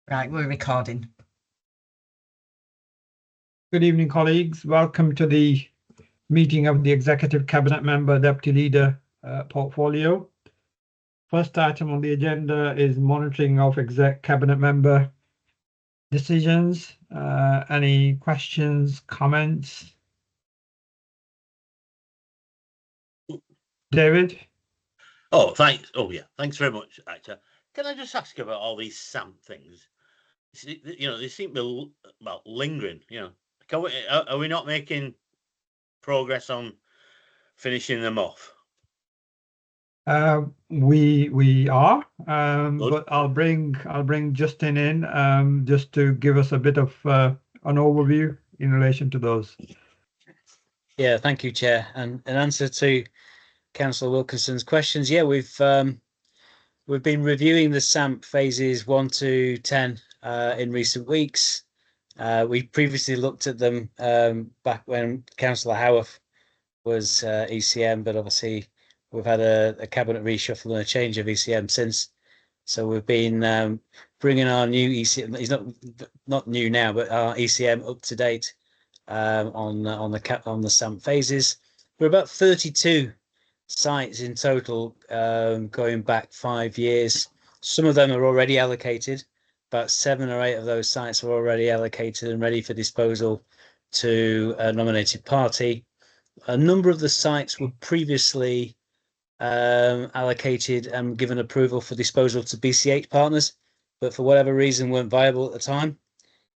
Right, we're recording. Good evening, colleagues. Welcome to the meeting of the Executive Cabinet Member Deputy Leader portfolio. First item on the agenda is monitoring of Exec Cabinet Member decisions. Any questions, comments? David? Oh, thanks. Oh, yeah. Thanks very much, Actor. Can I just ask about all these SAMP things? They seem to be lingering. Are we not making progress on finishing them off? We are, but I'll bring Justin in just to give us a bit of an overview in relation to those. Yeah, thank you, Chair. And in answer to Councillor Wilkinson's questions, yeah, we've been reviewing the SAMP phases 1 to 10 in recent weeks. We previously looked at them back when Councillor Howarth was ECM, but obviously we've had a cabinet reshuffle and a change of ECM since. So we've been bringing our new ECM. He's not new now, but our ECM up to date on the SAMP phases. We're about 32 sites in total, going back 5 years. Some of them are already allocated. About 7 or 8 of those sites are already allocated and ready for disposal to a nominated party. A number of the sites were previously allocated and given approval for disposal to BCH partners, but for whatever reason weren't viable at the time.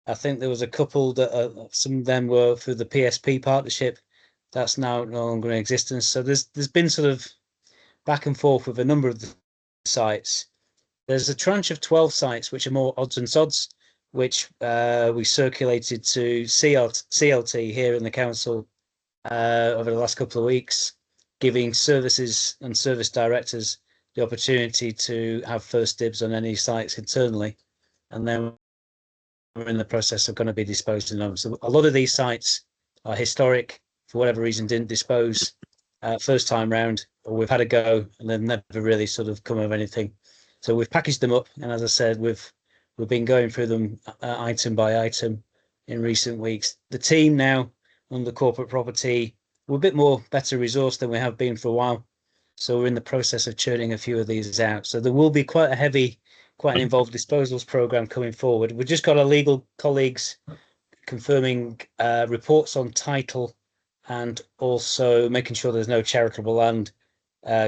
I think there was a couple that some of them were through the PSP partnership. That's now no longer in existence. So there's been sort of back and forth with a number of the sites. There's a tranche of 12 sites which are more odds and sods, which we circulated to CLT here in the council over the last couple of weeks, giving services and service directors the opportunity to have first dibs on any sites internally, and then we're in the process of going to be disposing of them. So a lot of these sites are historic, for whatever reason didn't dispose first time round, or we've had a go and they've never really sort of come of anything. So we've packaged them up, and as I said, we've been going through them item by item in recent weeks. The team now under corporate property, we're a bit more better resourced than we have been for a while. So we're in the process of churning a few of these out. So there will be quite an involved disposals program coming forward. We've just got our legal colleagues confirming reports on title and also making sure there's no charitable land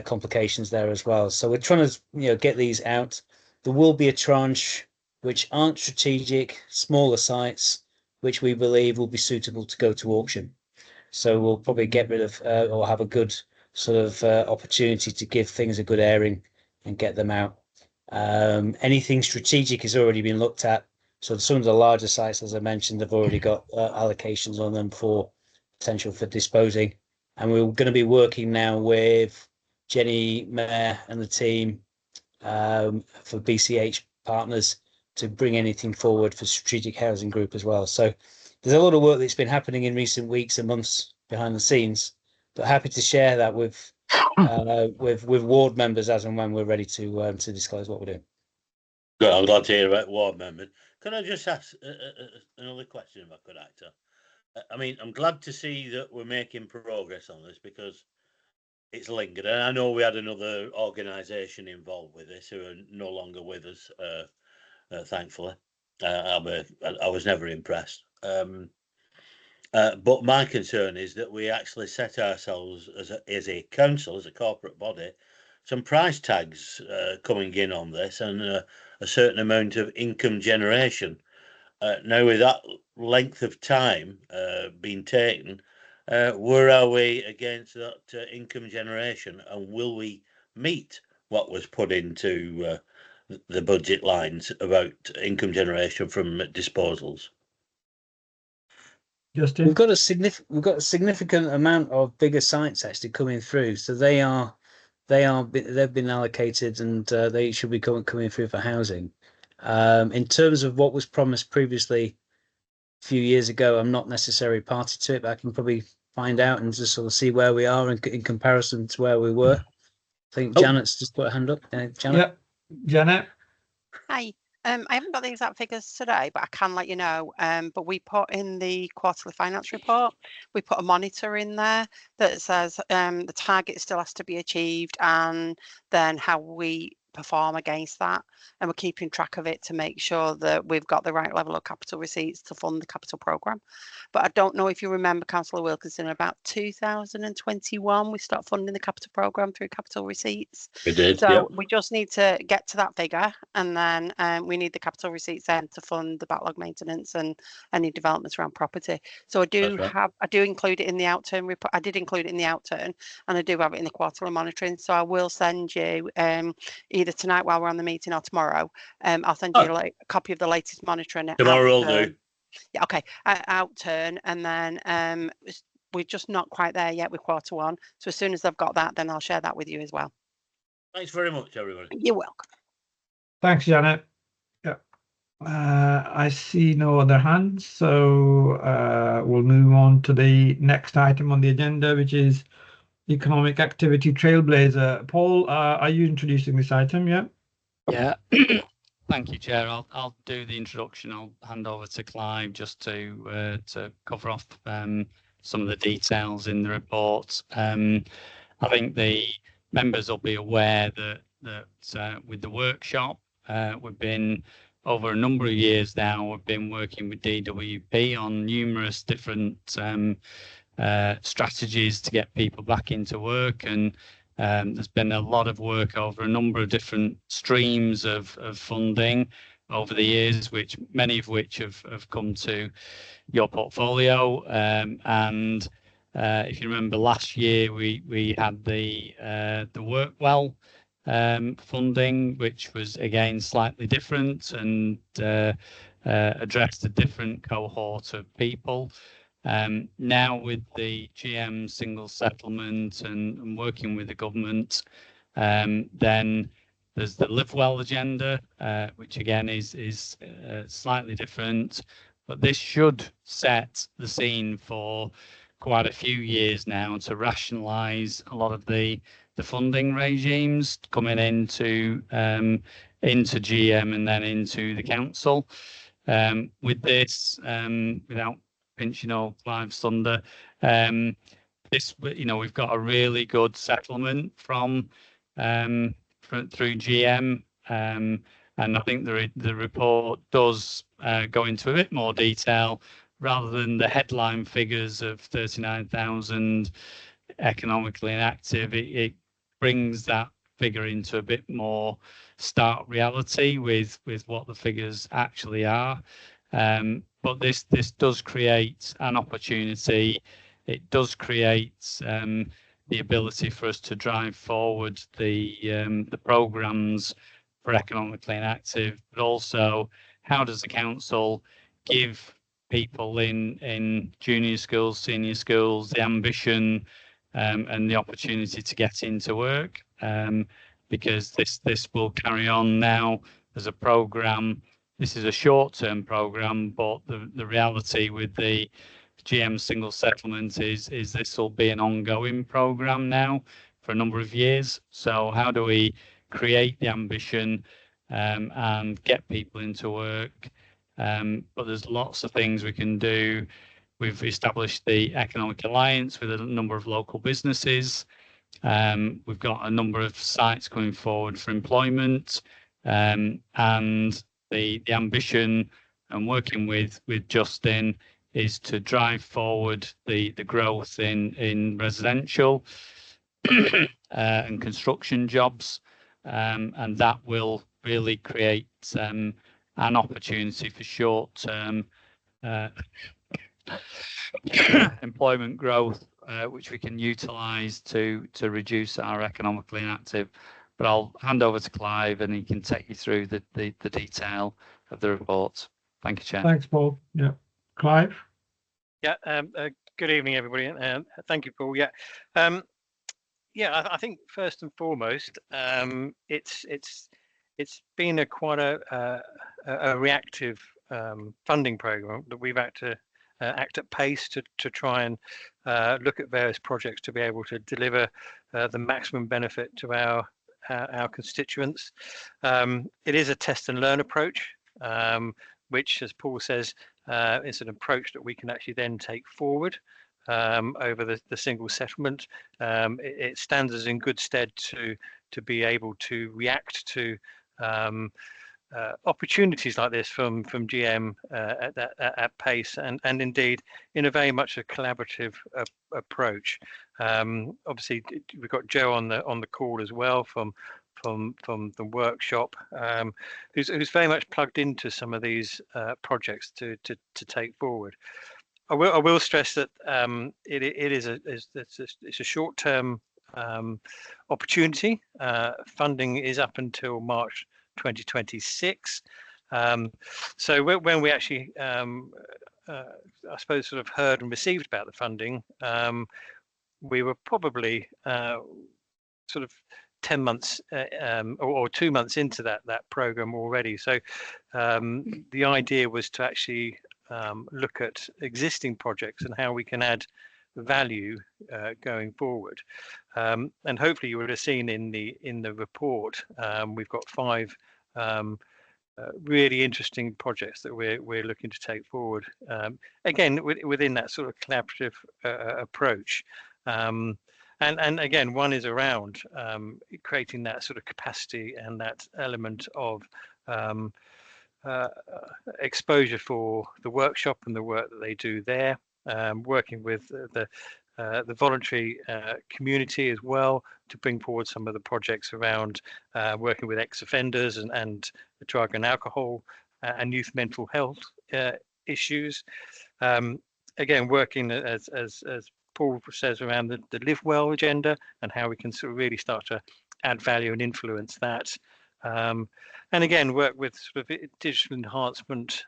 complications there as well. So we're trying to get these out. There will be a tranche which aren't strategic, smaller sites, which we believe will be suitable to go to auction. So we'll probably get rid of or have a good sort of opportunity to give things a good airing and get them out. Anything strategic has already been looked at. So some of the larger sites, as I mentioned, have already got allocations on them for potential for disposing. And we're going to be working now with Jenny Mayer and the team for BCH partners to bring anything forward for Strategic Housing Group as well. So there's a lot of work that's been happening in recent weeks and months behind the scenes, but happy to share that with ward members as and when we're ready to disclose what we're doing. Good. I'm glad to hear about ward members. Can I just ask another question, if I could, Actor? I mean, I'm glad to see that we're making progress on this because it's lingered. And I know we had another organisation involved with this who are no longer with us, thankfully. I was never impressed. But my concern is that we actually set ourselves as a council, as a corporate body, some price tags coming in on this and a certain amount of income generation. Now, with that length of time being taken, where are we against that income generation, and will we meet what was put into the budget lines about income generation from disposals? Justin? We've got a significant amount of bigger sites actually coming through. So they've been allocated, and they should be coming through for housing. In terms of what was promised previously a few years ago, I'm not necessarily party to it, but I can probably find out and just sort of see where we are in comparison to where we were. I think Janet's just put a hand up. Janet? Yep. Janet? Hi. I haven't got the exact figures today, but I can let you know. But we put in the quarterly finance report, we put a monitor in there that says the target still has to be achieved, and then how we perform against that. And we're keeping track of it to make sure that we've got the right level of capital receipts to fund the capital programme. But I don't know if you remember, Councillor Wilkinson, about 2021, we stopped funding the capital programme through capital receipts. We did, So yep. we just need to get to that figure, and then we need the capital receipts then to fund the backlog maintenance and any developments around property. So I do include it in the outturn report. I did include it in the outturn, and I do have it in the quarterly monitoring. So I will send you either tonight while we're on the meeting or tomorrow. I'll send you a copy of the latest monitoring. Tomorrow will do. Yeah, okay. Outturn, and then we're just not quite there yet with quarter one. So as soon as I've got that, then I'll share that with you as well. Thanks very much, everybody. You're welcome. Thanks, Janet. Yeah. I see no other hands, so we'll move on to the next item on the agenda, which is Economic Activity Trailblazer. Paul, are you introducing this item? Yeah. Yeah. Thank you, Chair. I'll do the introduction. I'll hand over to Clive just to cover off some of the details in the report. I think the members will be aware that with the workshop, we've been over a number of years now. We've been working with DWP on numerous different strategies to get people back into work, and there's been a lot of work over a number of different streams of funding over the years, which many of which have come to your portfolio. And if you remember last year, we had the Workwell funding, which was again slightly different and addressed a different cohort of people. Now with the GM single settlement and working with the government, then there's the Live Well agenda, which again is slightly different, but this should set the scene for quite a few years now to rationalise a lot of the funding regimes coming into GM and then into the council. With this, without pinching old Clive's thunder, this, we've got a really good settlement through GM, and I think the report does go into a bit more detail rather than the headline figures of 39,000 economically inactive. It brings that figure into a bit more stark reality with what the figures actually are. But this does create an opportunity. It does create the ability for us to drive forward the programmes for economically inactive, but also how does the council give people in junior schools, senior schools, the ambition and the opportunity to get into work, because this will carry on now as a programme. This is a short-term programme, but the reality with the GM single settlement is this will be an ongoing programme now for a number of years. So how do we create the ambition and get people into work? But there's lots of things we can do. We've established the Economic Alliance with a number of local businesses. We've got a number of sites going forward for employment, and the ambition and working with Justin is to drive forward the growth in residential and construction jobs, and that will really create an opportunity for short-term employment growth, which we can utilise to reduce our economically inactive. But I'll hand over to Clive and he can take you through the detail of the report. Thank you, Chair. Thanks, Paul. Yeah, Clive. Yeah. Good evening, everybody. Thank you, Paul. Yeah. I think first and foremost, it's been quite a reactive funding program that we've had to act at pace to try and look at various projects to be able to deliver the maximum benefit to our our constituents. It is a test and learn approach, which, as Paul says, is an approach that we can actually then take forward over the single settlement. It stands us in good stead to be able to react to opportunities like this from GM at pace, and indeed in a very much a collaborative approach. Obviously, we've got Joe on the call as well from the workshop, who's very much plugged into some of these projects to take forward. I will stress that it's a short-term opportunity. Funding is up until March 2026. So when we actually, I suppose, sort of heard and received about the funding, we were probably sort of 10 months or 2 months into that program already. So the idea was to actually look at existing projects and how we can add value going forward. And hopefully you would have seen in the report, we've got 5 really interesting projects that we're looking to take forward. Again, within that sort of collaborative approach. And again, one is around creating that sort of capacity and that element of exposure for the workshop and the work that they do there, working with the voluntary community as well to bring forward some of the projects around working with ex-offenders and drug and alcohol and youth mental health issues. Again, working as Paul says around the Live Well agenda and how we can sort of really start to add value and influence that. And again, work with sort of digital enhancement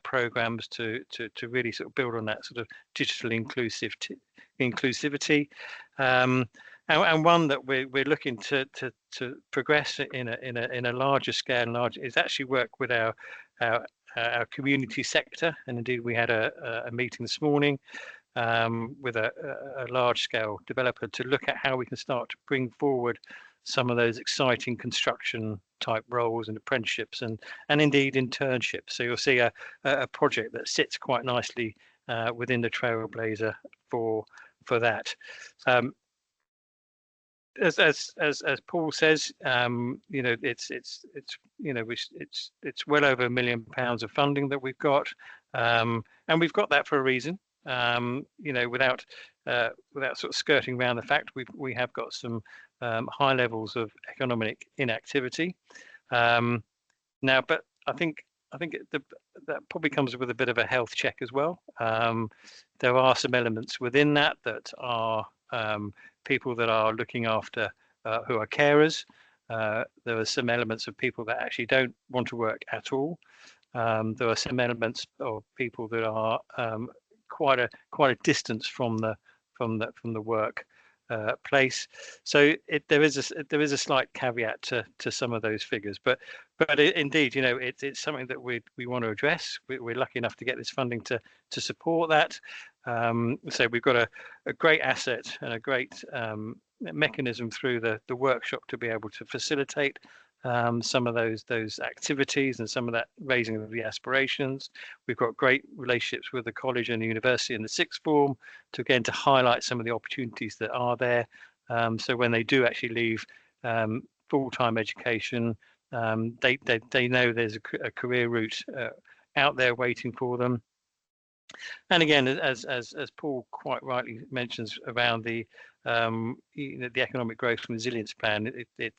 programs to really sort of build on that sort of digital inclusivity. And one that we're looking to progress in a larger scale is actually work with our community sector. And indeed, we had a meeting this morning with a large scale developer to look at how we can start to bring forward some of those exciting construction type roles and apprenticeships and indeed internships. So you'll see a project that sits quite nicely within the Trailblazer for that. As Paul says, you know, it's well over £1 million of funding that we've got, and we've got that for a reason. You know, without sort of skirting around the fact we have got some high levels of economic inactivity now, but I think that probably comes with a bit of a health check as well. There are some elements within that are people that are looking after who are carers. There are some elements of people that actually don't want to work at all. There are some elements of people that are quite a distance from the work place. So there is a slight caveat to some of those figures, but indeed, you know, it's something that we want to address. We're lucky enough to get this funding to support that. So we've got a great asset and a great mechanism through the workshop to be able to facilitate some of those activities and some of that raising of the aspirations. We've got great relationships with the college and the university and the sixth form to highlight some of the opportunities that are there. So when they do actually leave full-time education, they know there's a career route out there waiting for them. And again, as Paul quite rightly mentions around the economic growth and resilience plan, it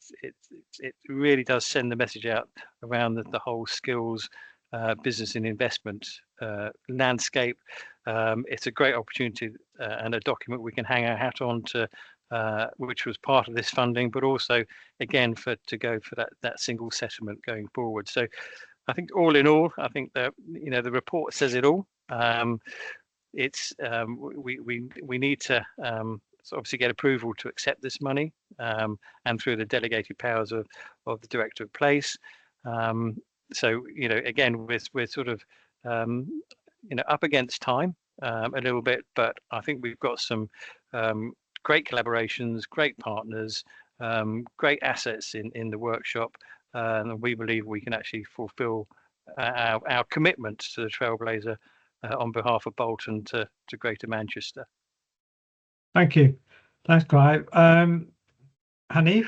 really does send the message out around the whole skills, business and investment landscape. It's a great opportunity and a document we can hang our hat on to, which was part of this funding, but also again to go for that single settlement going forward. So I think all in all, I think that, you know, the report says it all. It's we need to obviously get approval to accept this money, and through the delegated powers of the Director of Place. So, you know, again, we're sort of you know, up against time a little bit, but I think we've got some great collaborations, great partners, great assets in the workshop, and we believe we can actually fulfil our commitment to the Trailblazer on behalf of Bolton to Greater Manchester. Thank you. Thanks, Clive. Hanif?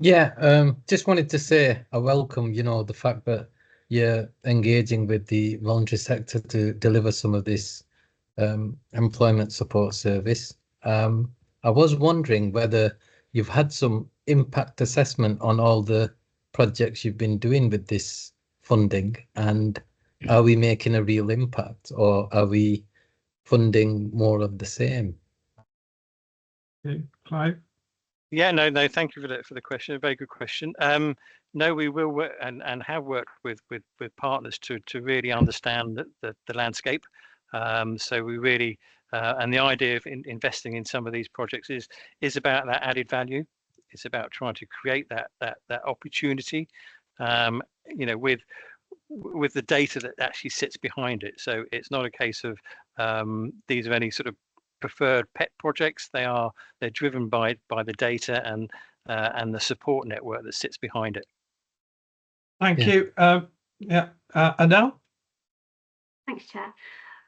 Yeah, just wanted to say I welcome, the fact that you're engaging with the voluntary sector to deliver some of this employment support service. I was wondering whether you've had some impact assessment on all the projects you've been doing with this funding, and are we making a real impact, or are we funding more of the same? Okay, Clive? Yeah, no, thank you for the question. A very good question. No, we will work and have worked with partners to really understand the landscape. So we really and the idea of investing in some of these projects is about that added value. It's about trying to create that opportunity, with the data that actually sits behind it. So it's not a case of these are any sort of preferred pet projects. They're driven by the data and the support network that sits behind it. Thank you. Adele? Thanks, Chair.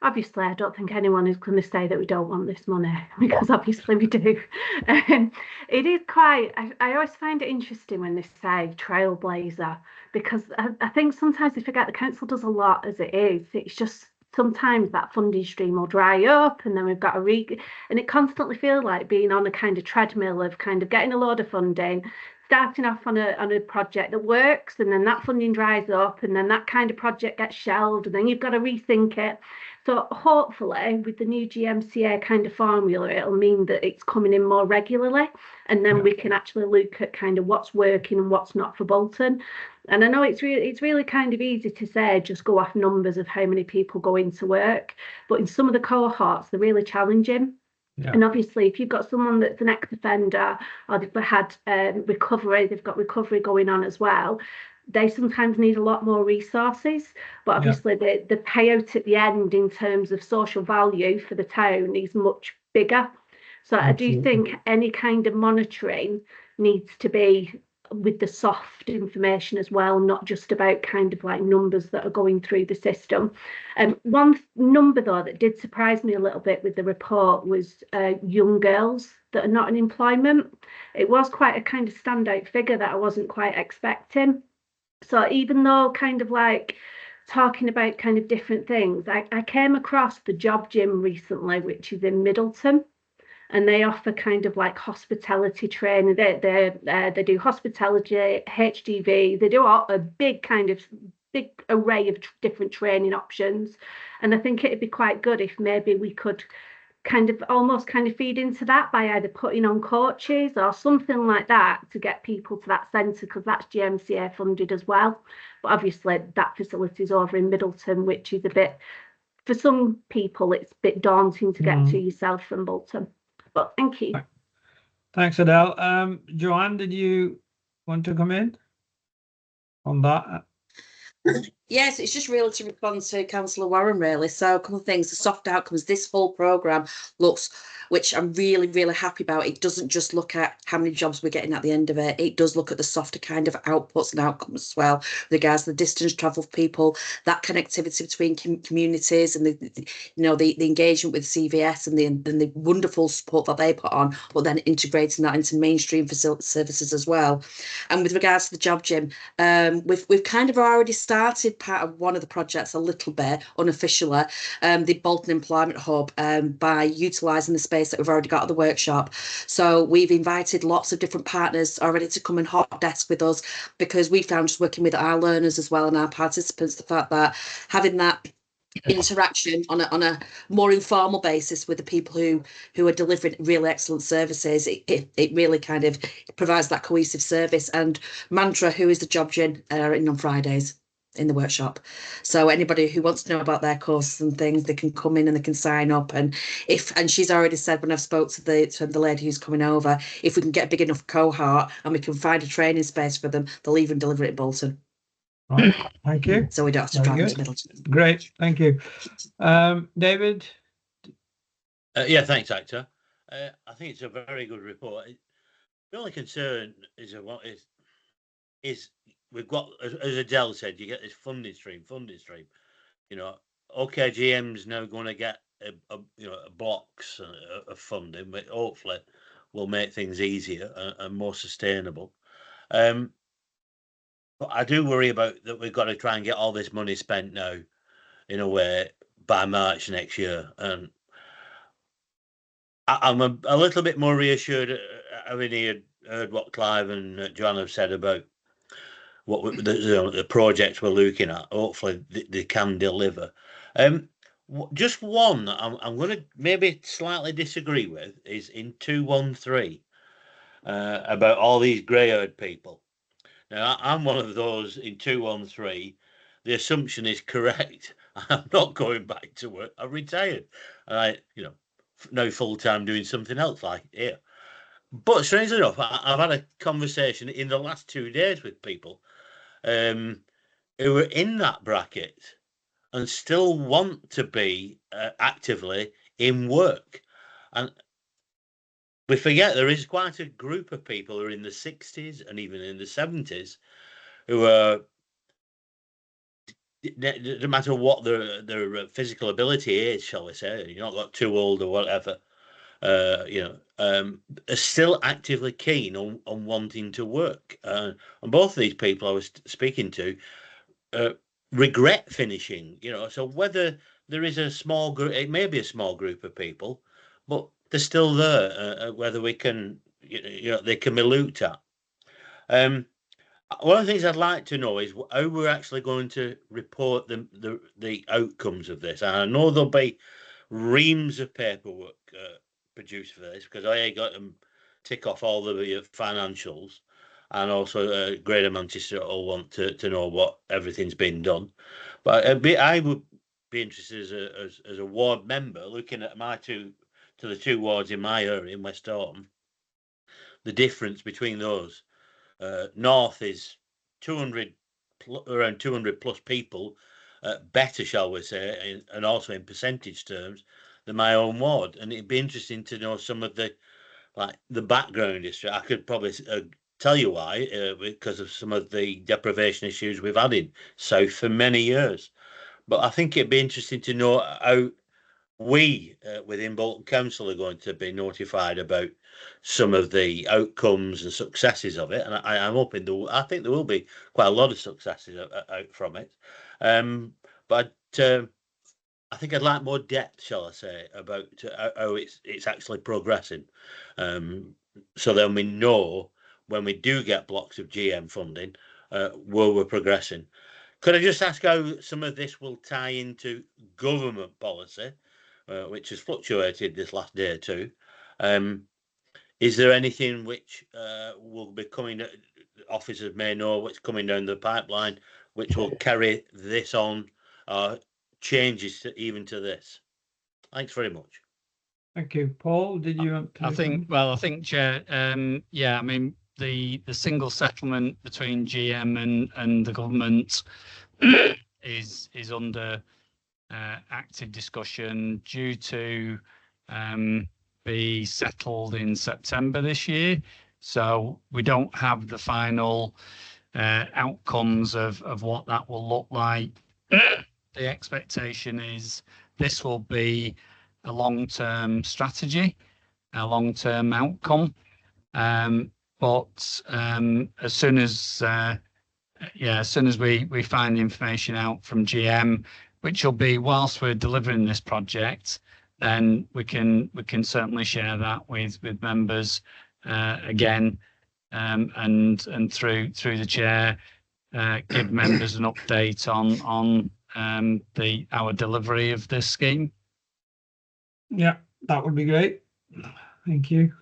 Obviously, I don't think anyone is going to say that we don't want this money, because obviously we do. It is quite, I always find it interesting when they say Trailblazer, because I think sometimes they forget the council does a lot as it is. It's just sometimes that funding stream will dry up, and then we've got and it constantly feels like being on a kind of treadmill of kind of getting a load of funding, starting off on a project that works, and then that funding dries up, and then that kind of project gets shelved, and then you've got to rethink it. So hopefully with the new GMCA kind of formula, it'll mean that it's coming in more regularly, and then we can actually look at kind of what's working and what's not for Bolton. And I know it's really kind of easy to say, just go off numbers of how many people go into work, but in some of the cohorts, they're really challenging. Yeah. And obviously, if you've got someone that's an ex-offender, or they've had recovery, they've got recovery going on as well, they sometimes need a lot more resources. But obviously, the payout at the end in terms of social value for the town is much bigger. So absolutely. I do think any kind of monitoring needs to be with the soft information as well, not just about kind of like numbers that are going through the system. One number though that did surprise me a little bit with the report was young girls that are not in employment. It was quite a kind of standout figure that I wasn't quite expecting. So even though kind of like talking about kind of different things, I came across the Job Gym recently, which is in Middleton. And they offer kind of like hospitality training. They do hospitality, HGV. They do a big array of different training options. And I think it'd be quite good if maybe we could kind of almost feed into that by either putting on coaches or something like that to get people to that centre, because that's GMCA funded as well. But obviously that facility is over in Middleton, which is a bit, for some people, it's a bit daunting to get to yourself from Bolton. But thank you. Thanks, Adele. Joanne, did you want to come in on that? Yes, it's just really to respond to Councillor Warren, really. So a couple of things, the soft outcomes, this whole programme looks, which I'm really, really happy about. It doesn't just look at how many jobs we're getting at the end of it. It does look at the softer kind of outputs and outcomes as well, with regards to the distance travel for people, that connectivity between communities, and the engagement with CVS and the wonderful support that they put on, but then integrating that into mainstream services as well. And with regards to the Job Gym, we've kind of already started part of one of the projects a little bit unofficially, the Bolton Employment Hub, by utilising the space that we've already got at the workshop. So we've invited lots of different partners already to come and hot desk with us, because we found, just working with our learners as well and our participants, the fact that having that interaction on a more informal basis with the people who are delivering really excellent services, it really kind of provides that cohesive service. And Mantra, who is the Job Gym, are in on Fridays in the workshop, so anybody who wants to know about their courses and things, they can come in and they can sign up. And she's already said, when I've spoke to the lady who's coming over, if we can get a big enough cohort and we can find a training space for them, they'll even deliver it at Bolton. Right, thank you. So we don't have to drive into Middleton. Great, thank you. David? Yeah, thanks, Actor. I think it's a very good report. The only concern is we've got, as Adele said, you get this funding stream. You know, okay, GM's now going to get a blocks of funding, but hopefully will make things easier and more sustainable. But I do worry about that. We've got to try and get all this money spent now, in a way, by March next year, and I'm a little bit more reassured having heard what Clive and Joanne have said about what the projects we're looking at. Hopefully they can deliver. Just one I'm going to maybe slightly disagree with is in 213 about all these grey-haired people. Now, I'm one of those in 213. The assumption is correct. I'm not going back to work. I've retired. And now full-time doing something else like here. But strangely enough, I've had a conversation in the last 2 days with people who are in that bracket and still want to be actively in work. And we forget there is quite a group of people who are in the 60s and even in the 70s who are, no matter what their physical ability is, shall we say, you're not got too old or whatever, are still actively keen on wanting to work. And both of these people I was speaking to regret finishing, so whether there is a small group, it may be a small group of people, but they're still there, whether we can, they can be looked at. One of the things I'd like to know is how we're actually going to report the outcomes of this. And I know there'll be reams of paperwork produced for this, because I got them tick off all the financials, and also Greater Manchester will want to know what everything's been done. But I would be interested as a ward member looking at the two wards in my area in West Orton, the difference between those. North is around 200 plus people, better, shall we say, and also in percentage terms than my own ward. And it'd be interesting to know some of the background history. I could probably tell you why, because of some of the deprivation issues we've had in South for many years. But I think it'd be interesting to know how we within Bolton Council are going to be notified about some of the outcomes and successes of it, and I'm hoping I think there will be quite a lot of successes out from it. But I think I'd like more depth, shall I say, about how it's actually progressing, so then we know when we do get blocks of GM funding where we're progressing. Could I just ask how some of this will tie into government policy, which has fluctuated this last day or two? Is there anything which will be coming, officers may know what's coming down the pipeline, which will carry this on, changes even to this? Thanks very much. Thank you. Paul, did you want to? I think, Chair, yeah, I mean, the single settlement between GM and the government is under active discussion, due to be settled in September this year. So we don't have the final outcomes of what that will look like. The expectation is this will be a long-term strategy, a long-term outcome. But as soon as we find the information out from GM, which will be whilst we're delivering this project, then we can certainly share that with members again, and through the chair, give members an update on our delivery of this scheme. Yeah, that would be great. Thank you.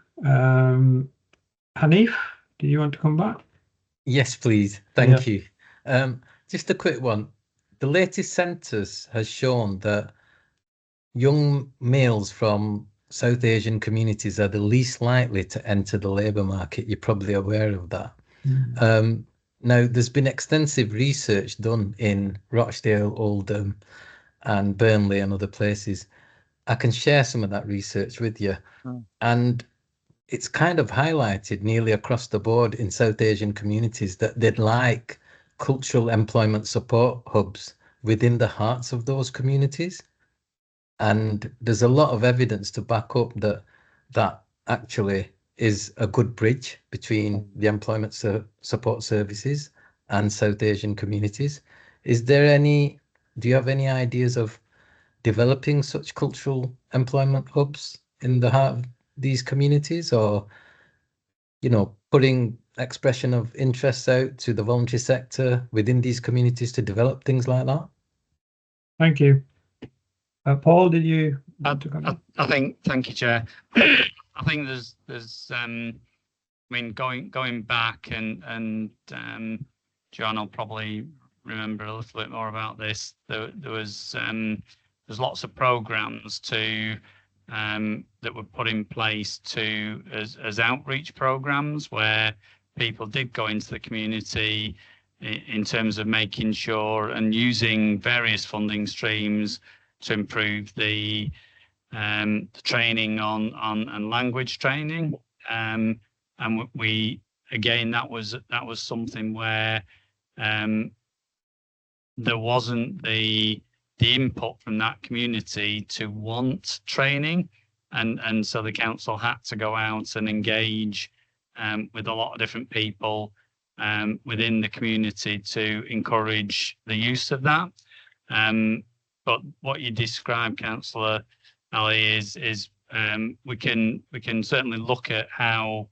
Hanif, do you want to come back? Yes, please. Thank you. Just a quick one. The latest census has shown that young males from South Asian communities are the least likely to enter the labour market. You're probably aware of that. Now, there's been extensive research done in Rochdale, Oldham and Burnley and other places. I can share some of that research with you. And it's kind of highlighted nearly across the board in South Asian communities that they'd like cultural employment support hubs within the hearts of those communities. And there's a lot of evidence to back up that actually is a good bridge between the employment support services and South Asian communities. Do you have any ideas of developing such cultural employment hubs in the heart of these communities, or, putting expression of interests out to the voluntary sector within these communities to develop things like that? Thank you. Paul, did you want to comment? I think, thank you, Chair. I think there's I mean, going back and John will probably remember a little bit more about this. There's lots of programs that were put in place as outreach programs where people did go into the community in terms of making sure and using various funding streams to improve the training on language training, and we again that was something where there wasn't the input from that community to want training, and so the council had to go out and engage with a lot of different people within the community to encourage the use of that. But what you described, Councillor Ali, is we can certainly look at how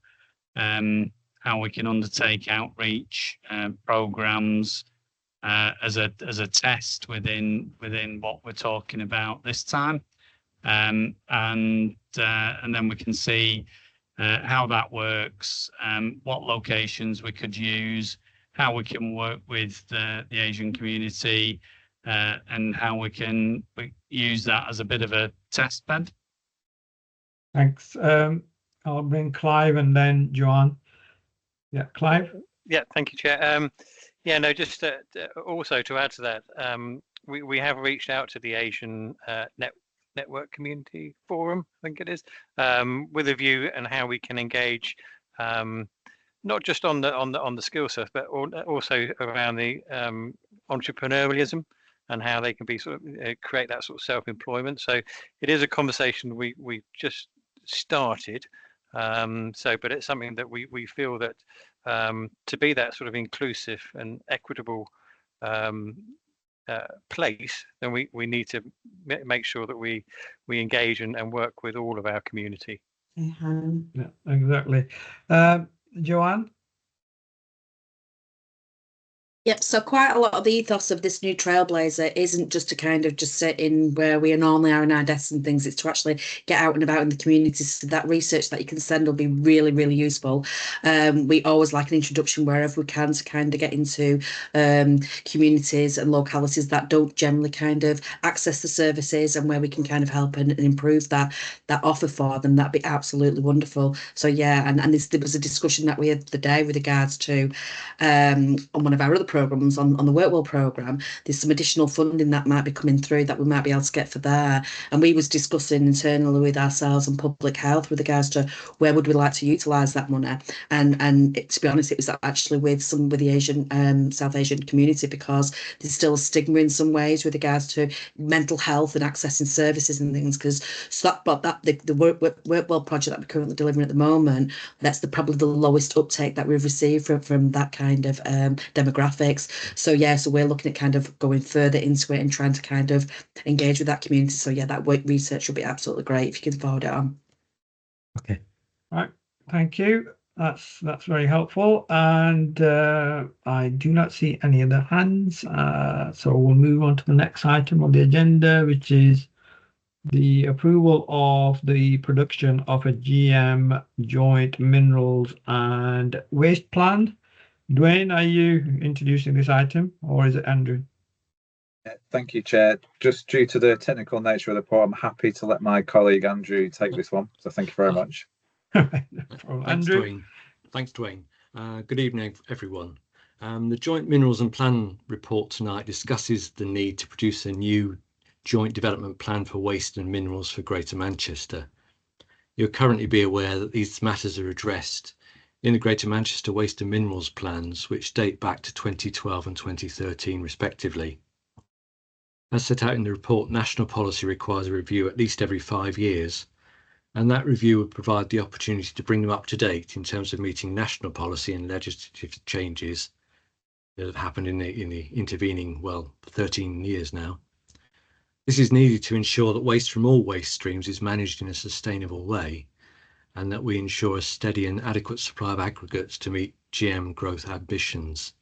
we can undertake outreach programs as a test within what we're talking about this time, and then we can see how that works, what locations we could use, how we can work with the Asian community, and how we can use that as a bit of a test bed. Thanks. I'll bring Clive and then Joanne. Yeah, Clive. Yeah, thank you, Chair. Yeah, no, just also to add to that, we have reached out to the Asian Network Community Forum, I think it is, with a view and how we can engage, not just on the skill set, but also around the entrepreneurialism and how they can be sort of create that sort of self-employment. So it is a conversation we just started. But it's something that we feel that to be that sort of inclusive and equitable place, then we need to make sure that we engage and work with all of our community. Yeah, exactly. Joanne? Yep, so quite a lot of the ethos of this new Trailblazer isn't just to kind of just sit in where we normally are in our desks and things. It's to actually get out and about in the community. So that research that you can send will be really, really useful. We always like an introduction wherever we can to kind of get into communities and localities that don't generally kind of access the services, and where we can kind of help and improve that offer for them. That'd be absolutely wonderful. So yeah, and there was a discussion that we had the day with regards to on one of our other programs on the Workwell program. There's some additional funding that might be coming through that we might be able to get for there, and we was discussing internally with ourselves and public health with regards to where would we like to utilise that money, and to be honest, it was actually with the Asian South Asian community, because there's still a stigma in some ways with regards to mental health and accessing services and things, because the Workwell project that we're currently delivering at the moment, that's probably the lowest uptake that we've received from that kind of demographics. So yeah, so we're looking at kind of going further into it and trying to kind of engage with that community. So yeah, that research will be absolutely great if you can forward it on. Okay. Right. Thank you. That's very helpful. And I do not see any other hands. So we'll move on to the next item on the agenda, which is the approval of the production of a GM joint minerals and waste plan. Dwayne, are you introducing this item, or is it Andrew? Thank you, Chair. Just due to the technical nature of the report, I'm happy to let my colleague Andrew take this one. So thank you very much. Thanks, Dwayne. Thanks, Dwayne. Good evening, everyone. The Joint Minerals and Plan report tonight discusses the need to produce a new joint development plan for waste and minerals for Greater Manchester. You'll currently be aware that these matters are addressed in the Greater Manchester Waste and Minerals plans, which date back to 2012 and 2013 respectively. As set out in the report, national policy requires a review at least every 5 years, and that review would provide the opportunity to bring them up to date in terms of meeting national policy and legislative changes that have happened in the intervening, 13 years now. This is needed to ensure that waste from all waste streams is managed in a sustainable way, and that we ensure a steady and adequate supply of aggregates to meet GM growth ambitions.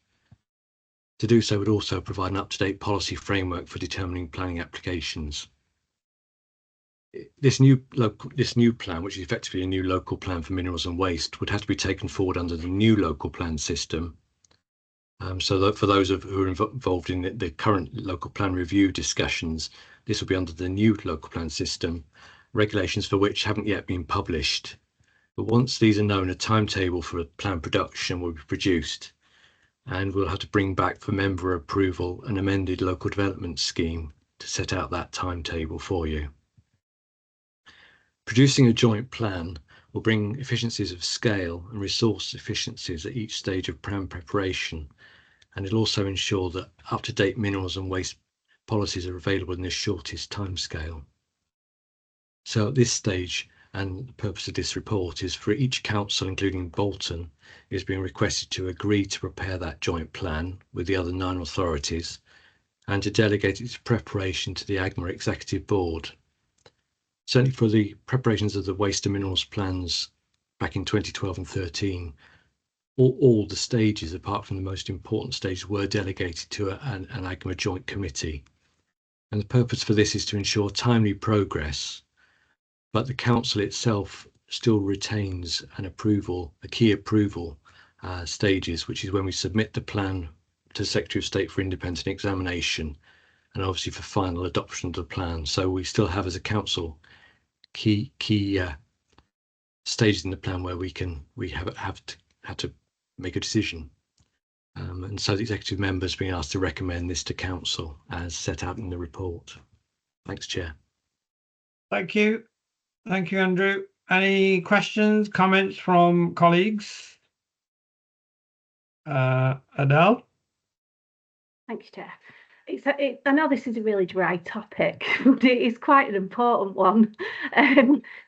To do so would also provide an up-to-date policy framework for determining planning applications. This new plan, which is effectively a new local plan for minerals and waste, would have to be taken forward under the new local plan system. So that for those who are involved in the current local plan review discussions, this will be under the new local plan system, regulations for which haven't yet been published. But once these are known, a timetable for plan production will be produced, and we'll have to bring back for member approval an amended local development scheme to set out that timetable for you. Producing a joint plan will bring efficiencies of scale and resource efficiencies at each stage of plan preparation, and it'll also ensure that up-to-date minerals and waste policies are available in the shortest timescale. So at this stage, and the purpose of this report is for each council, including Bolton, is being requested to agree to prepare that joint plan with the other 9 authorities and to delegate its preparation to the AGMA Executive Board. Certainly for the preparations of the waste and minerals plans back in 2012 and 13, all the stages, apart from the most important stages, were delegated to an AGMA joint committee. And the purpose for this is to ensure timely progress, but the council itself still retains a key approval stages, which is when we submit the plan to the Secretary of State for independent examination, and obviously for final adoption of the plan. So we still have, as a council, key stages in the plan where we have to make a decision. And so the executive members being asked to recommend this to council as set out in the report. Thanks, Chair. Thank you. Thank you, Andrew. Any questions, comments from colleagues? Adele? Thank you, Chair. I know this is a really dry topic, but it is quite an important one,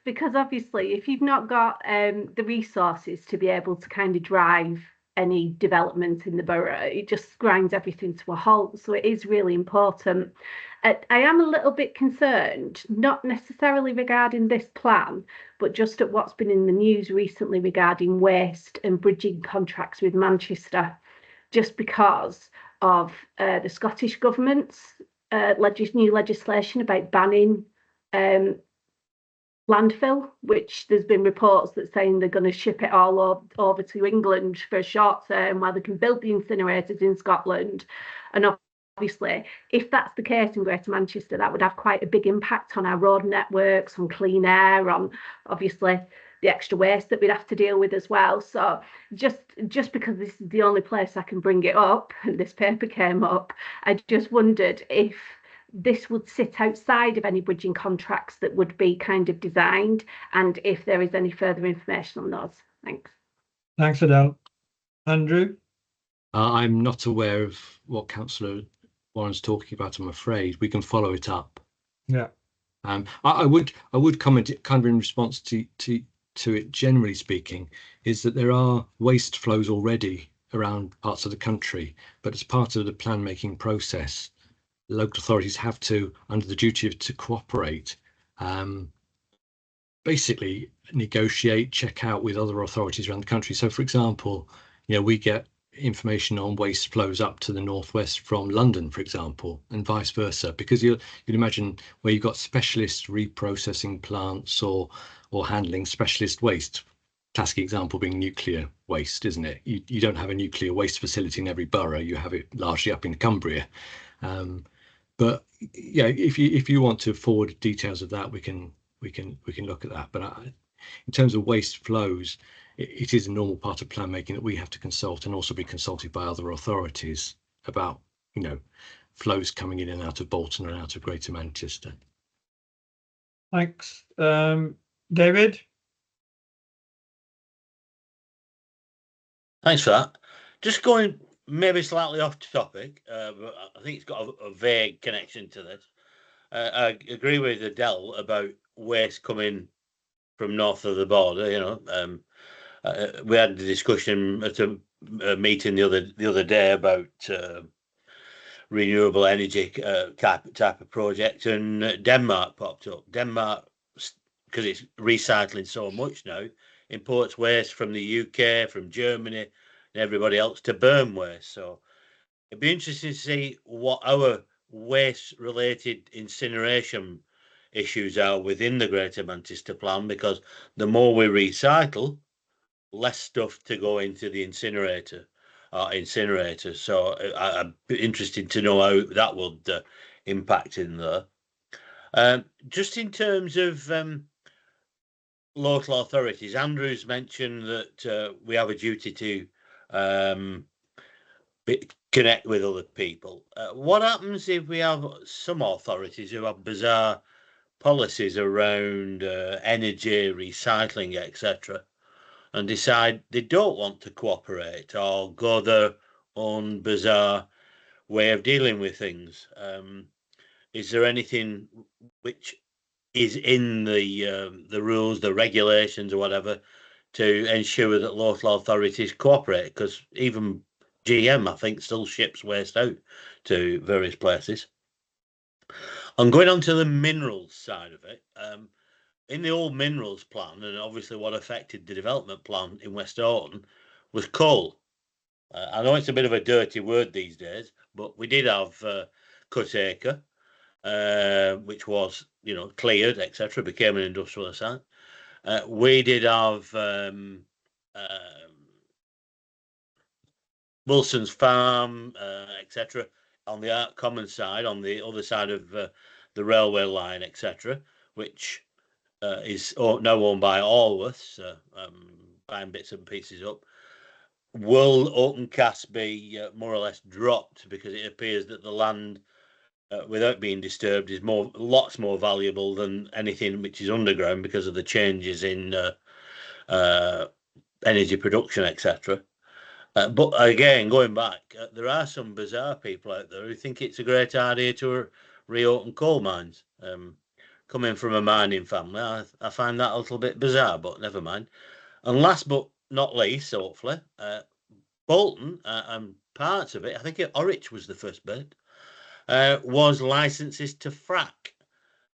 because obviously if you've not got the resources to be able to kind of drive any development in the borough, it just grinds everything to a halt. So it is really important. I am a little bit concerned, not necessarily regarding this plan, but just at what's been in the news recently regarding waste and bridging contracts with Manchester, just because of the Scottish government's new legislation about banning landfill, which there's been reports that saying they're going to ship it all over to England for a short term while they can build the incinerators in Scotland. And obviously, if that's the case in Greater Manchester, that would have quite a big impact on our road networks, on clean air, on obviously the extra waste that we'd have to deal with as well. So just because this is the only place I can bring it up, and this paper came up, I just wondered if this would sit outside of any bridging contracts that would be kind of designed, and if there is any further information on those. Thanks. Thanks, Adele. Andrew? I'm not aware of what Councillor Warren's talking about, I'm afraid. We can follow it up. Yeah. I would comment kind of in response to it, generally speaking, is that there are waste flows already around parts of the country, but as part of the plan making process, local authorities have to, under the duty to cooperate, basically negotiate, check out with other authorities around the country. So, for example, we get information on waste flows up to the northwest from London, for example, and vice versa, because you'd imagine where you've got specialist reprocessing plants or handling specialist waste. Classic example being nuclear waste, isn't it? You don't have a nuclear waste facility in every borough. You have it largely up in Cumbria. But yeah, if you want to forward details of that, we can look at that. But in terms of waste flows, it is a normal part of plan making that we have to consult and also be consulted by other authorities about, flows coming in and out of Bolton and out of Greater Manchester. Thanks. David? Thanks for that. Just going maybe slightly off topic, but I think it's got a vague connection to this. I agree with Adele about waste coming from north of the border. You know, we had the discussion at a meeting the other day about renewable energy type of project, and Denmark popped up. Denmark, because it's recycling so much now, imports waste from the UK, from Germany, and everybody else to burn waste. So it'd be interesting to see what our waste-related incineration issues are within the Greater Manchester Plan, because the more we recycle, less stuff to go into the incinerator. So I'd be interested to know how that would impact in there. Just in terms of local authorities, Andrew's mentioned that we have a duty to connect with other people. What happens if we have some authorities who have bizarre policies around energy, recycling, etc., and decide they don't want to cooperate or go their own bizarre way of dealing with things? Is there anything which is in the rules, the regulations, or whatever, to ensure that local authorities cooperate? Because even GM, I think, still ships waste out to various places. And going on to the minerals side of it, in the old minerals plan, and obviously what affected the development plan in West Orton, was coal. I know it's a bit of a dirty word these days, but we did have Cutacre, which was, you know, cleared, etc., became an industrial site. We did have Wilson's Farm, etc., on the Art Common side, on the other side of the railway line, etc., which is now owned by Allworths, buying bits and pieces up. Will Oaken Cast be more or less dropped, because it appears that the land, without being disturbed, is lots more valuable than anything which is underground because of the changes in energy production, etc. But again, going back, there are some bizarre people out there who think it's a great idea to reopen coal mines. Coming from a mining family, I find that a little bit bizarre, but never mind. And last but not least, hopefully, Bolton and parts of it, I think Orwich was the first bit, was licenses to frack.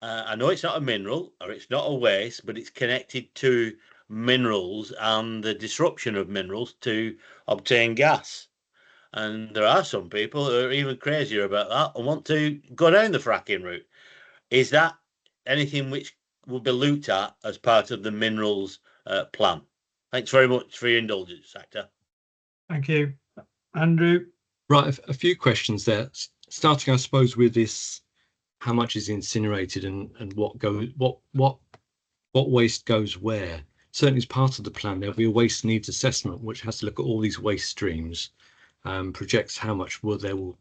I know it's not a mineral or it's not a waste, but it's connected to minerals and the disruption of minerals to obtain gas. And there are some people who are even crazier about that and want to go down the fracking route. Is that anything which will be looked at as part of the minerals plan? Thanks very much for your indulgence, Actor. Thank you. Andrew? Right, a few questions there. Starting, I suppose, with this: how much is incinerated and what waste goes where? Certainly, as part of the plan, there'll be a waste needs assessment which has to look at all these waste streams, projects how much there will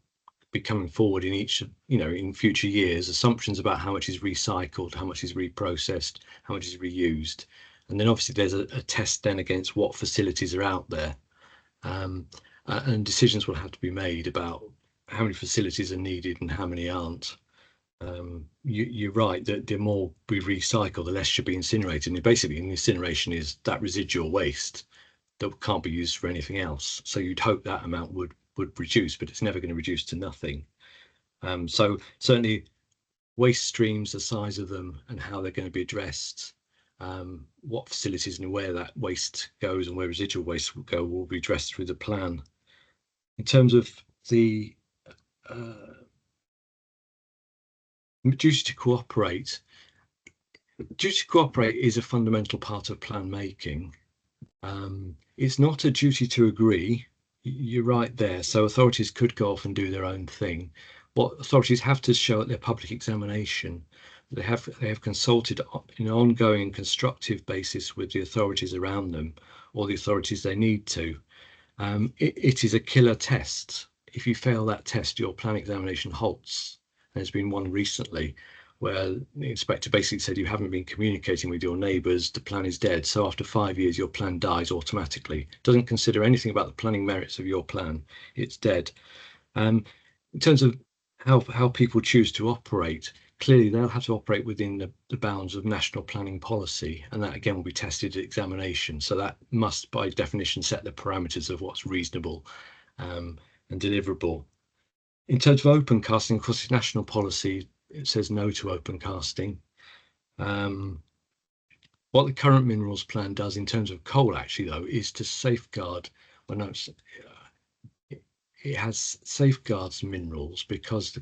be coming forward in each, in future years, assumptions about how much is recycled, how much is reprocessed, how much is reused, and then obviously there's a test then against what facilities are out there, and decisions will have to be made about how many facilities are needed and how many aren't. You're right that the more we recycle, the less should be incinerated. And basically, incineration is that residual waste that can't be used for anything else. So you'd hope that amount would reduce, but it's never going to reduce to nothing. So certainly, waste streams, the size of them, and how they're going to be addressed, what facilities and where that waste goes, and where residual waste will go, will be addressed through the plan. In terms of the duty to cooperate is a fundamental part of plan making. It's not a duty to agree. You're right there. So authorities could go off and do their own thing. What authorities have to show at their public examination, they have consulted in an ongoing and constructive basis with the authorities around them, or the authorities they need to. It is a killer test. If you fail that test, your plan examination halts. There's been one recently where the inspector basically said you haven't been communicating with your neighbours, the plan is dead. So after 5 years, your plan dies automatically. Doesn't consider anything about the planning merits of your plan. It's dead. In terms of how people choose to operate, clearly they'll have to operate within the bounds of national planning policy, and that again will be tested at examination. So that must by definition set the parameters of what's reasonable and deliverable. In terms of open casting, of course, it's national policy. It says no to open casting. What the current minerals plan does in terms of coal actually though is to safeguard, well no, it has safeguards minerals because the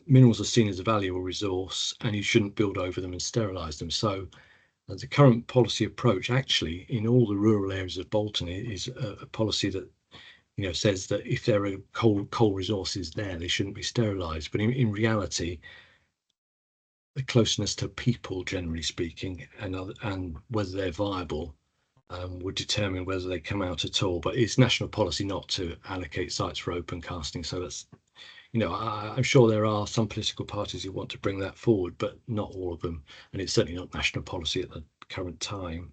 minerals are seen as a valuable resource and you shouldn't build over them and sterilize them. So the current policy approach actually in all the rural areas of Bolton is a policy that says that if there are coal resources there, they shouldn't be sterilised. But in reality, the closeness to people, generally speaking, and whether they're viable would determine whether they come out at all. But it's national policy not to allocate sites for open casting. So that's, I'm sure there are some political parties who want to bring that forward, but not all of them. And it's certainly not national policy at the current time.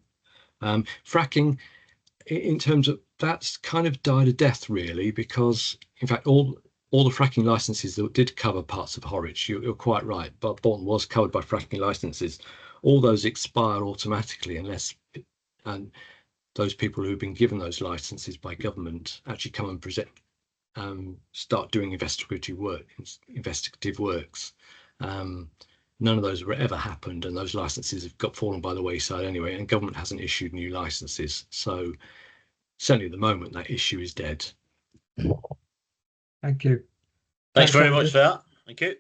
Fracking, in terms of that's kind of died a death really, because in fact all the fracking licenses that did cover parts of Horwich, you're quite right, but Bolton was covered by fracking licenses. All those expire automatically unless those people who've been given those licenses by government actually come and present, start doing investigative works. None of those have ever happened, and those licenses have fallen by the wayside anyway, and government hasn't issued new licenses. So certainly at the moment that issue is dead. Thank you. Thanks very much for that. Thank you.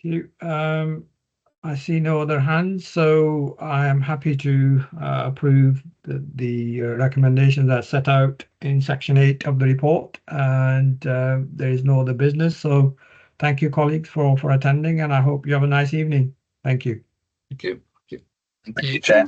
Thank you. I see no other hands, so I am happy to approve the recommendations that set out in section 8 of the report, and there is no other business. So thank you, colleagues, for attending, and I hope you have a nice evening. Thank you. Thank you. Thank you, Chair.